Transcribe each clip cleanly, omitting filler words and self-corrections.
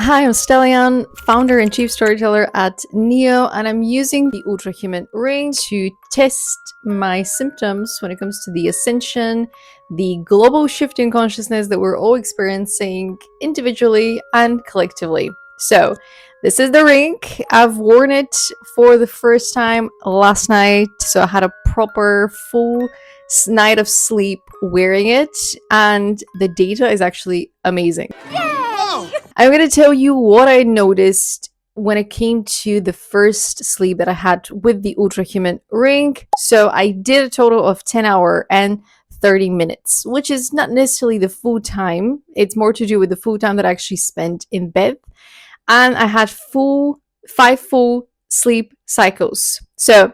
Hi, I'm Stellian, founder and chief storyteller at Neo, and I'm using the ULTRAHUMAN Ring to test my symptoms when it comes to the Ascension, the global shift in consciousness that we're all experiencing individually and collectively. So, this is the ring. I've worn it for the first time last night, so I had a proper full night of sleep wearing it, and the data is actually amazing. I'm going to tell you what I noticed when it came to the first sleep that I had with the ULTRAHUMAN Ring. So I did a total of 10 hours and 30 minutes, which is not necessarily the full time. It's more to do with the full time that I actually spent in bed. And I had 5 full sleep cycles. So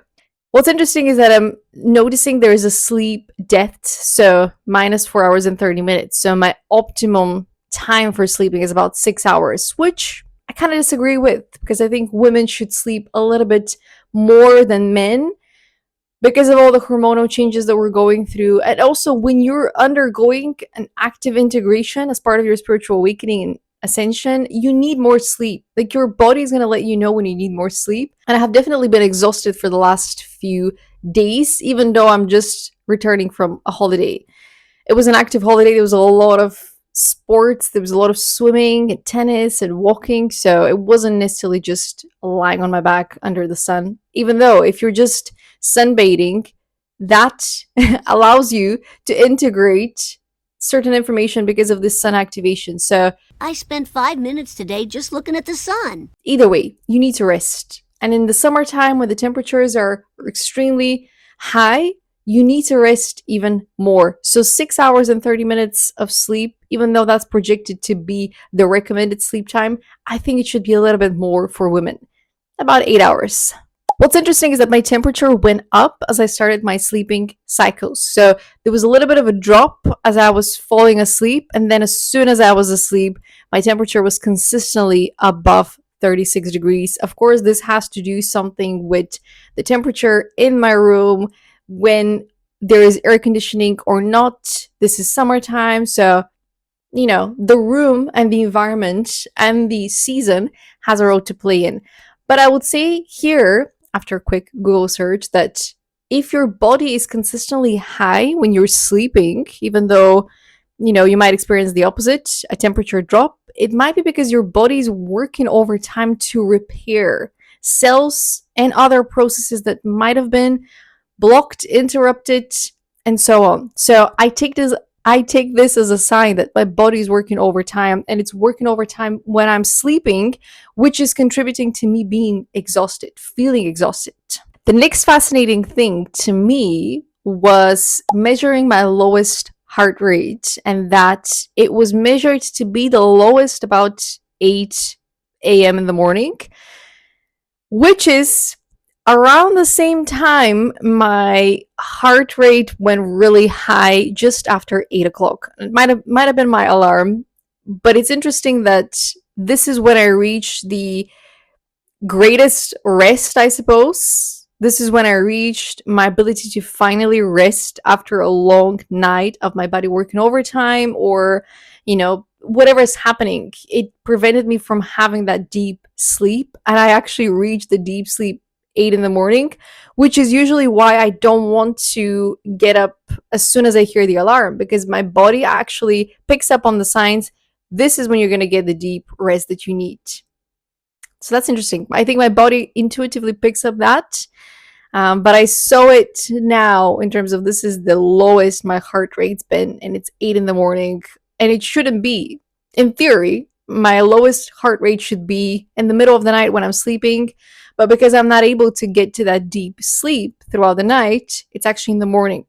what's interesting is that I'm noticing there is a sleep depth, so minus 4 hours and 30 minutes. So my optimum time for sleeping is about 6 hours, which I kind of disagree with, because I think women should sleep a little bit more than men because of all the hormonal changes that we're going through. And also, when you're undergoing an active integration as part of your spiritual awakening and ascension, you need more sleep. Like, your body's going to let you know when you need more sleep. And I have definitely been exhausted for the last few days, even though I'm just returning from a holiday. It was an active holiday. There was a lot of sports, there was a lot of swimming and tennis and walking, so it wasn't necessarily just lying on my back under the sun, even though if you're just sunbathing, that allows you to integrate certain information because of this sun activation. So I spent 5 minutes today just looking at the sun. Either way, you need to rest. And in the summertime, when the temperatures are extremely high, you need to rest even more. So 6 hours and 30 minutes of sleep, even though that's projected to be the recommended sleep time, I think it should be a little bit more for women. About 8 hours. What's interesting is that my temperature went up as I started my sleeping cycles. So there was a little bit of a drop as I was falling asleep. And then as soon as I was asleep, my temperature was consistently above 36 degrees. Of course, this has to do something with the temperature in my room, when there is air conditioning or not. This is summertime, so the room and the environment and the season has a role to play in. But I would say here, after a quick Google search, that if your body is consistently high when you're sleeping, even though you might experience the opposite, a temperature drop, it might be because your body is working overtime to repair cells and other processes that might have been blocked, interrupted, and so on. So I take this as a sign that my body is working overtime, and it's working overtime when I'm sleeping, which is contributing to me being exhausted, feeling exhausted. The next fascinating thing to me was measuring my lowest heart rate, and that it was measured to be the lowest about 8 a.m. in the morning, which is around the same time my heart rate went really high just after 8 o'clock. It might have been my alarm, but it's interesting that this is when I reached the greatest rest, I suppose. This is when I reached my ability to finally rest after a long night of my body working overtime, or whatever is happening. It prevented me from having that deep sleep, and I actually reached the deep sleep 8 in the morning, which is usually why I don't want to get up as soon as I hear the alarm, because my body actually picks up on the signs. This is when you're going to get the deep rest that you need. So that's interesting. I think my body intuitively picks up that, but I saw it now in terms of this is the lowest my heart rate's been, and it's 8 in the morning, and it shouldn't be. In theory, my lowest heart rate should be in the middle of the night when I'm sleeping, but because I'm not able to get to that deep sleep throughout the night, it's actually in the morning.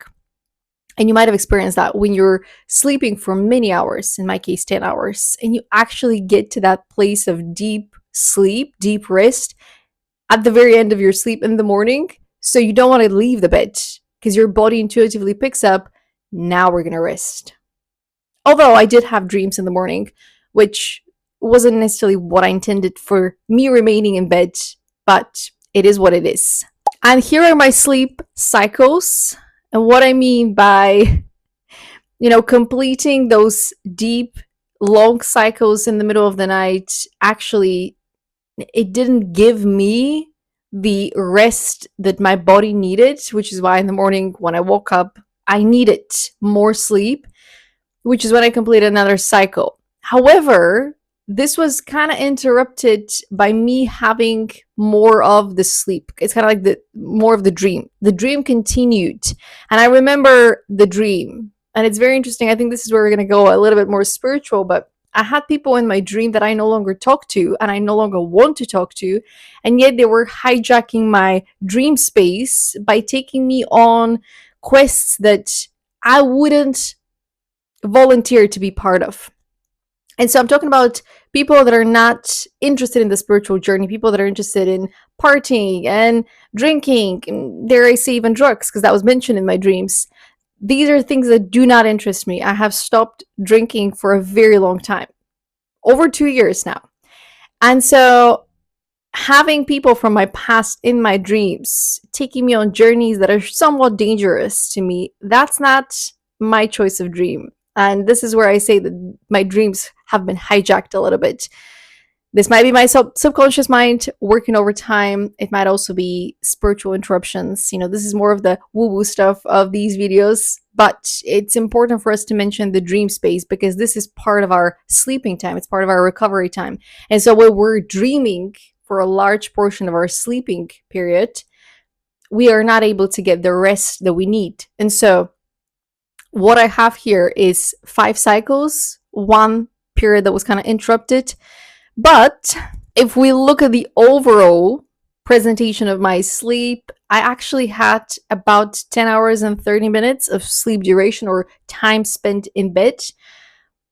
And you might have experienced that when you're sleeping for many hours, in my case 10 hours, and you actually get to that place of deep sleep, deep rest at the very end of your sleep in the morning. So you don't want to leave the bed because your body intuitively picks up, now we're going to rest. Although I did have dreams in the morning, which wasn't necessarily what I intended for me remaining in bed, but it is what it is. And here are my sleep cycles. And what I mean by, completing those deep long cycles in the middle of the night, actually, it didn't give me the rest that my body needed, which is why in the morning when I woke up, I needed more sleep, which is when I completed another cycle. However, this was kind of interrupted by me having more of the sleep. It's kind of like the more of the dream. The dream continued, and I remember the dream. And it's very interesting. I think this is where we're going to go a little bit more spiritual, but I had people in my dream that I no longer talk to and I no longer want to talk to, and yet they were hijacking my dream space by taking me on quests that I wouldn't volunteer to be part of. And so I'm talking about people that are not interested in the spiritual journey, people that are interested in partying and drinking, and dare I say even drugs, because that was mentioned in my dreams. These are things that do not interest me. I have stopped drinking for a very long time, over 2 years now. And so having people from my past in my dreams taking me on journeys that are somewhat dangerous to me, that's not my choice of dream. And this is where I say that my dreams have been hijacked a little bit. This might be my subconscious mind working overtime. It might also be spiritual interruptions. This is more of the woo-woo stuff of these videos, but it's important for us to mention the dream space because this is part of our sleeping time. It's part of our recovery time. And so when we're dreaming for a large portion of our sleeping period, we are not able to get the rest that we need. And so what I have here is 5 cycles, one period that was kind of interrupted. But if we look at the overall presentation of my sleep, I actually had about 10 hours and 30 minutes of sleep duration or time spent in bed,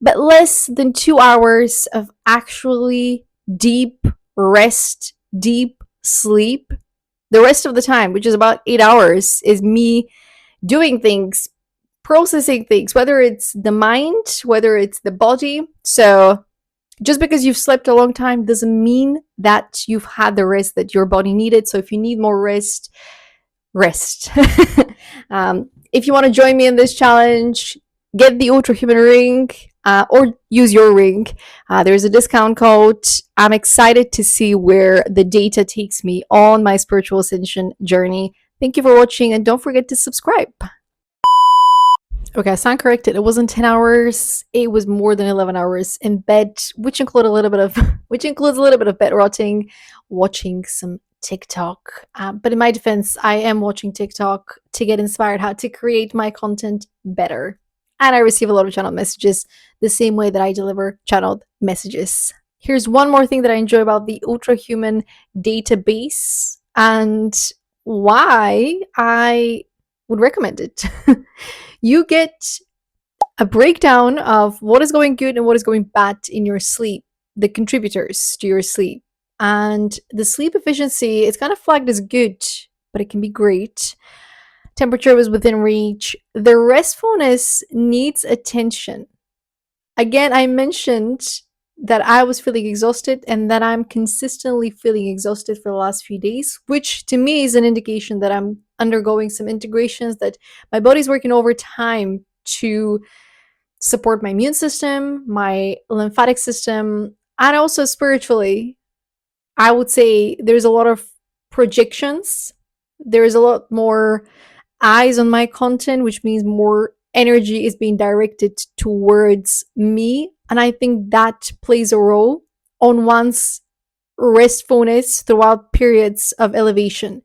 but less than 2 hours of actually deep rest, deep sleep. The rest of the time, which is about 8 hours, is me doing things, processing things, whether it's the mind, whether it's the body. So just because you've slept a long time doesn't mean that you've had the rest that your body needed. So if you need more rest, rest. If you want to join me in this challenge, get the ULTRAHUMAN Ring or use your ring. There's a discount code. I'm excited to see where the data takes me on my spiritual ascension journey. Thank you for watching, and don't forget to subscribe. Okay, I stand corrected. It wasn't 10 hours. It was more than 11 hours in bed, which includes a little bit of bed rotting, watching some TikTok. But in my defense, I am watching TikTok to get inspired how to create my content better. And I receive a lot of channeled messages the same way that I deliver channeled messages. Here's one more thing that I enjoy about the ULTRAHUMAN database and why I would recommend it. You get a breakdown of what is going good and what is going bad in your sleep, the contributors to your sleep. And the sleep efficiency is kind of flagged as good, but it can be great. Temperature was within reach. The restfulness needs attention. Again, I mentioned that I was feeling exhausted and that I'm consistently feeling exhausted for the last few days, which to me is an indication that I'm undergoing some integrations, that my body's working overtime to support my immune system, my lymphatic system, and also spiritually. I would say there's a lot of projections. There's a lot more eyes on my content, which means more energy is being directed towards me. And I think that plays a role on one's restfulness throughout periods of elevation,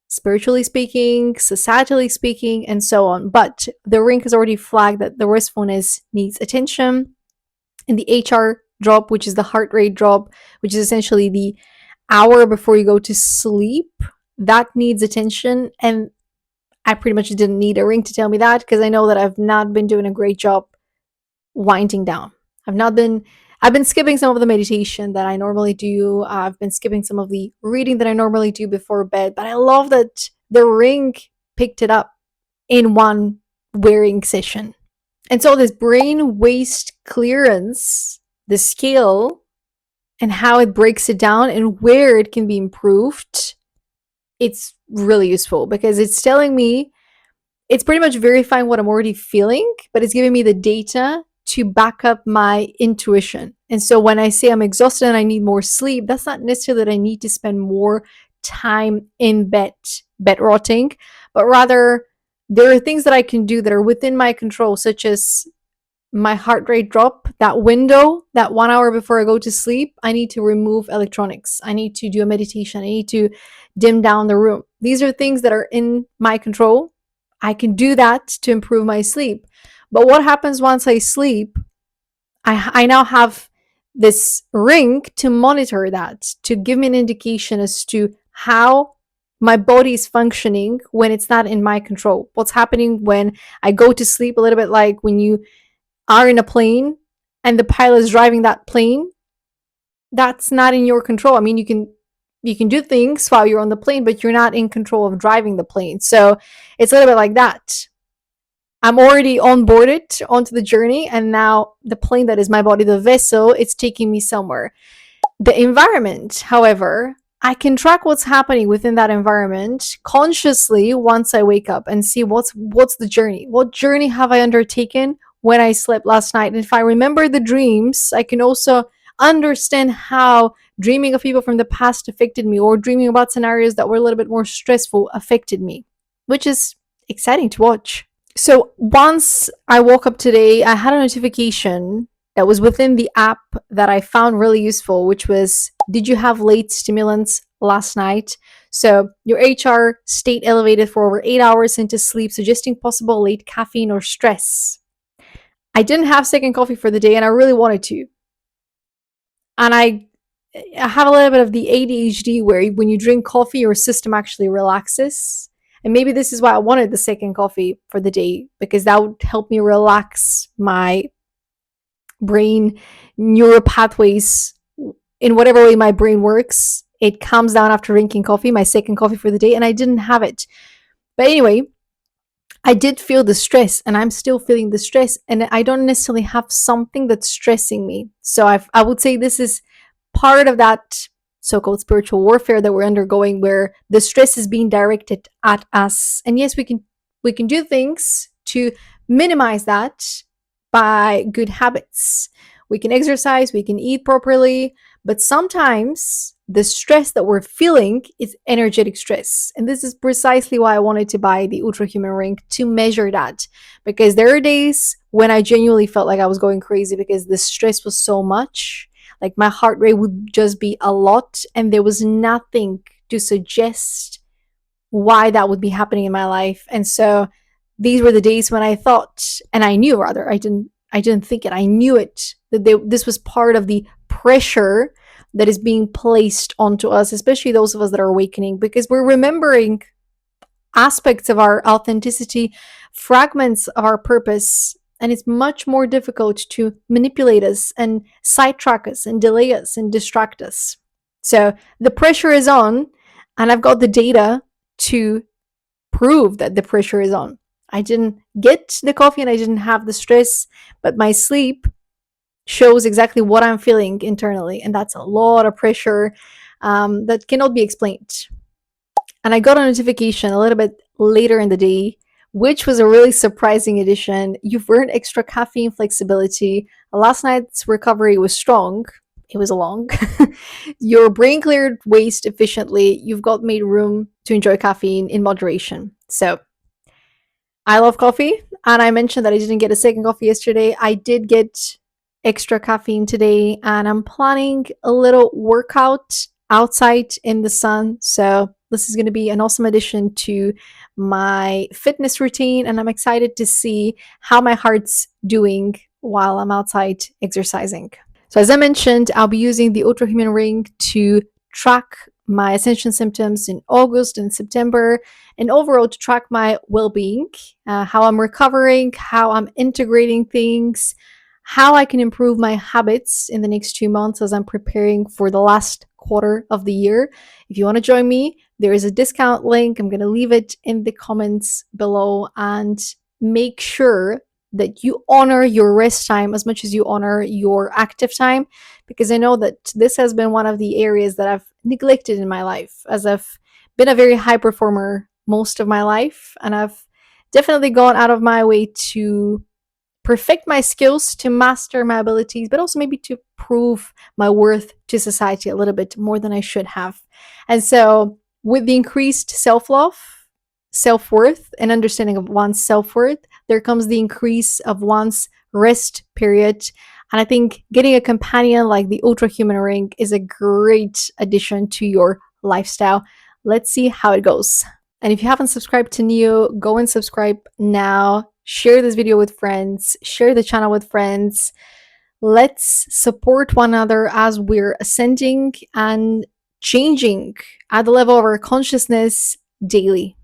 spiritually speaking, societally speaking, and so on. But the ring has already flagged that the restfulness needs attention. And the HR drop, which is the heart rate drop, which is essentially the hour before you go to sleep, that needs attention. And I pretty much didn't need a ring to tell me that, because I know that I've not been doing a great job winding down. I've been skipping some of the meditation that I normally do. I've been skipping some of the reading that I normally do before bed, but I love that the ring picked it up in one wearing session. And so this brain waste clearance, the scale and how it breaks it down and where it can be improved, it's really useful because it's telling me, it's pretty much verifying what I'm already feeling, but it's giving me the data to back up my intuition. And so when I say I'm exhausted and I need more sleep, that's not necessarily that I need to spend more time in bed rotting, but rather there are things that I can do that are within my control, such as my heart rate drop, that window, that 1 hour before I go to sleep. I need to remove electronics. I need to do a meditation. I need to dim down the room. These are things that are in my control. I can do that to improve my sleep. But what happens once I sleep? I now have this ring to monitor that, to give me an indication as to how my body is functioning when it's not in my control. What's happening when I go to sleep, a little bit like when you are in a plane and the pilot is driving that plane. That's not in your control. I mean, you can do things while you're on the plane, but you're not in control of driving the plane. So it's a little bit like that. I'm already onboarded onto the journey, and now the plane that is my body, the vessel, it's taking me somewhere. The environment, however, I can track what's happening within that environment consciously once I wake up and see what's the journey. What journey have I undertaken when I slept last night? And if I remember the dreams, I can also understand how dreaming of people from the past affected me, or dreaming about scenarios that were a little bit more stressful affected me, which is exciting to watch. So once I woke up today, I had a notification that was within the app that I found really useful, which was, did you have late stimulants last night? So your HR stayed elevated for over 8 hours into sleep, suggesting possible late caffeine or stress. I didn't have second coffee for the day, and I really wanted to. And I have a little bit of the ADHD where when you drink coffee, your system actually relaxes. And maybe this is why I wanted the second coffee for the day, because that would help me relax my brain neural pathways in whatever way my brain works. It calms down after drinking coffee, my second coffee for the day, and I didn't have it. But anyway, I did feel the stress, and I'm still feeling the stress, and I don't necessarily have something that's stressing me. So I would say this is part of that so-called spiritual warfare that we're undergoing, where the stress is being directed at us. And yes, we can do things to minimize that by good habits. We can exercise, we can eat properly, but sometimes the stress that we're feeling is energetic stress. And this is precisely why I wanted to buy the ULTRAHUMAN Ring, to measure that. Because there are days when I genuinely felt like I was going crazy because the stress was so much. Like my heart rate would just be a lot, and there was nothing to suggest why that would be happening in my life. And so these were the days when I thought, and I knew, rather, I didn't think it, I knew it, that this was part of the pressure that is being placed onto us, especially those of us that are awakening, because we're remembering aspects of our authenticity, fragments of our purpose, and it's much more difficult to manipulate us and sidetrack us and delay us and distract us. So the pressure is on, and I've got the data to prove that the pressure is on. I didn't get the coffee and I didn't have the stress, but my sleep shows exactly what I'm feeling internally, and that's a lot of pressure that cannot be explained. And I got a notification a little bit later in the day, which was a really surprising addition. You've earned extra caffeine flexibility. Last night's recovery was strong. It was long. Your brain cleared waste efficiently. You've got made room to enjoy caffeine in moderation. So I love coffee, and I mentioned that I didn't get a second coffee yesterday. I did get extra caffeine today, and I'm planning a little workout outside in the sun. So this is going to be an awesome addition to my fitness routine, and I'm excited to see how my heart's doing while I'm outside exercising. So as I mentioned, I'll be using the ULTRAHUMAN Ring to track my Ascension symptoms in August and September, and overall to track my well-being, how I'm recovering, how I'm integrating things, how I can improve my habits in the next 2 months as I'm preparing for the last quarter of the year. If you want to join me, there is a discount link. I'm going to leave it in the comments below, and make sure that you honor your rest time as much as you honor your active time, because I know that this has been one of the areas that I've neglected in my life, as I've been a very high performer most of my life, and I've definitely gone out of my way to perfect my skills, to master my abilities, but also maybe to prove my worth to society a little bit more than I should have. And so, with the increased self love, self worth, and understanding of one's self worth, there comes the increase of one's rest period. And I think getting a companion like the ULTRAHUMAN Ring is a great addition to your lifestyle. Let's see how it goes. And if you haven't subscribed to Neo, go and subscribe now. Share this video with friends, share the channel with friends. Let's support one another as we're ascending and changing at the level of our consciousness daily.